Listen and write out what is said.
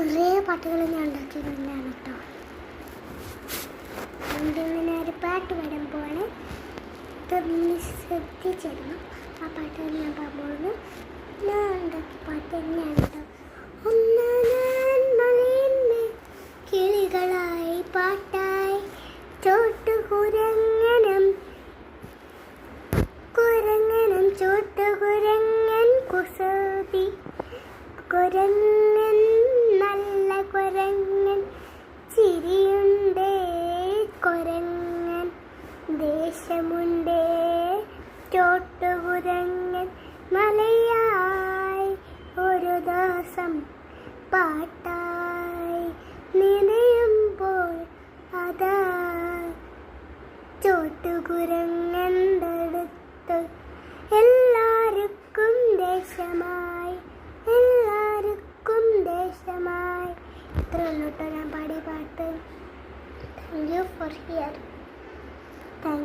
കുറേ പാട്ടുകൾ ഞാൻ ഉണ്ടാക്കിയിട്ടുണ്ടാണ് കേട്ടോ. ഇങ്ങനെ ഒരു പാട്ട് വരാൻ പോവാണ്. ഇതൊന്ന് ശ്രദ്ധിച്ചിരുന്നു. ആ പാട്ട് ഞാൻ പാടുമ്പോൾ ഞാൻ ഉണ്ടാക്കിയ പാട്ട് തന്നെയാണ് കേട്ടോ. കിളികളായി പാട്ടായി ചോട്ടുകുരങ്ങനം കുരങ്ങനം ചോട്ടുകുരങ്ങൻ കുസൃതി കുരങ്ങൻ നല്ല കുരങ്ങൻ ചിരിയുണ്ടേ കുരങ്ങൻ ദേശമുണ്ടേ ചോട്ടുകുരങ്ങൻ മലയായി ഒരു ദിവസം പാട്ടായി നിറയുമ്പോൾ അതാ ചോട്ടുകുരങ്ങടുത്ത് എല്ലാവർക്കും ദേശമായി എല്ലാവർക്കും ദേശമായി. ഇത്ര ഉള്ളൂ കേട്ടോ ഞാൻ പാടിയ പാട്ട്. Thank you for here. Thank